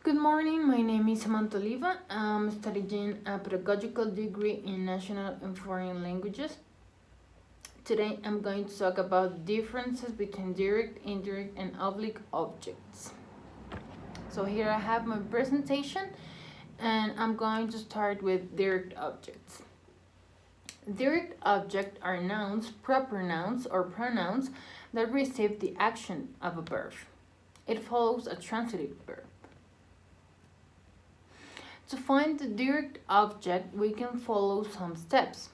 Good morning, my name is Samantha Oliva. I'm studying a pedagogical degree in national and foreign languages. Today I'm going to talk about differences between direct, indirect, and oblique objects. So here I have my presentation and I'm going to start with direct objects. Direct objects are nouns, proper nouns, or pronouns that receive the action of a verb. It follows a transitive verb. To find the direct object, we can follow some steps.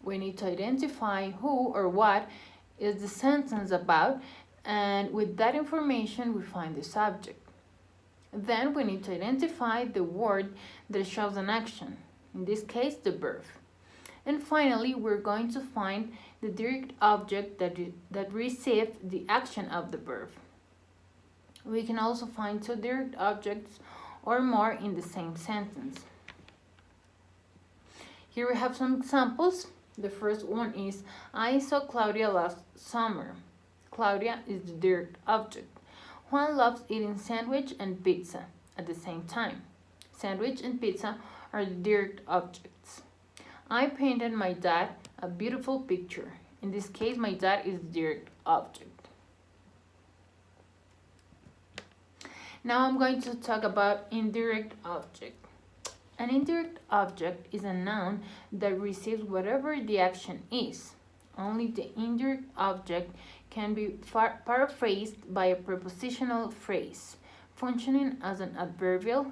We need to identify who or what is the sentence about, and with that information, we find the subject. Then we need to identify the word that shows an action, in this case, the verb. And finally, we're going to find the direct object that receives the action of the verb. We can also find two direct objects or more in the same sentence. Here we have some examples. The first one is, I saw Claudia last summer. Claudia is the direct object. Juan loves eating sandwich and pizza at the same time. Sandwich and pizza are the direct objects. I painted my dad a beautiful picture. In this case, my dad is the direct object. Now I'm going to talk about indirect object. An indirect object is a noun that receives whatever the action is. Only the indirect object can be paraphrased by a prepositional phrase, functioning as an adverbial,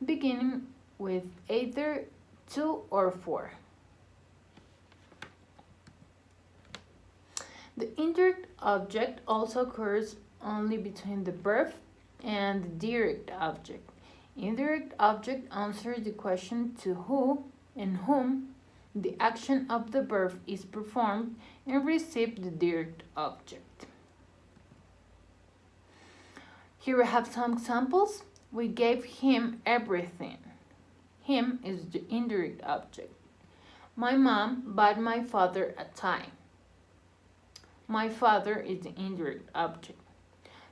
beginning with either to or for. The indirect object also occurs only between the verb and the direct object. Indirect object answers the question to who and whom the action of the verb is performed and receives the direct object. Here we have some examples. We gave him everything. Him is the indirect object. My mom bought my father a tie. My father is the indirect object.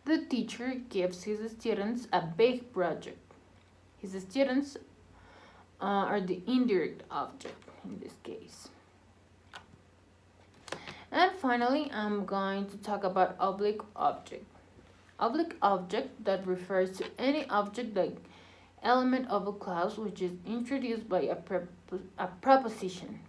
The teacher gives his students a big project. His students are the indirect object in this case. And finally, I'm going to talk about oblique object. Oblique object that refers to any object like element of a clause which is introduced by a preposition.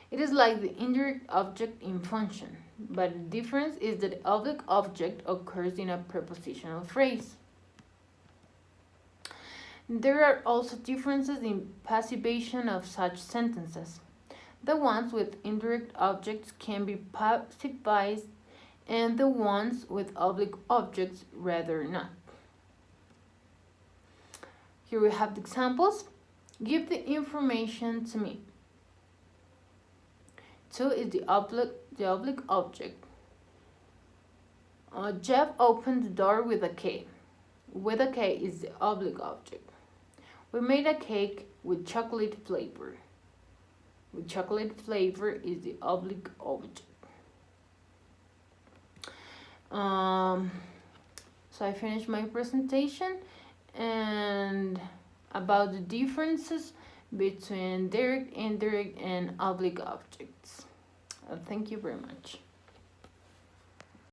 It is like the indirect object in function, but the difference is that the oblique object occurs in a prepositional phrase. There are also differences in passivation of such sentences. The ones with indirect objects can be passivized, and the ones with oblique objects rather not. Here we have the examples. Give the information to me. To is the oblique object. Jeff opened the door with a K. With a K is the oblique object. We made a cake with chocolate flavor. With chocolate flavor is the oblique object. So I finished my presentation and about the differences between direct, indirect, and oblique objects. Thank you very much.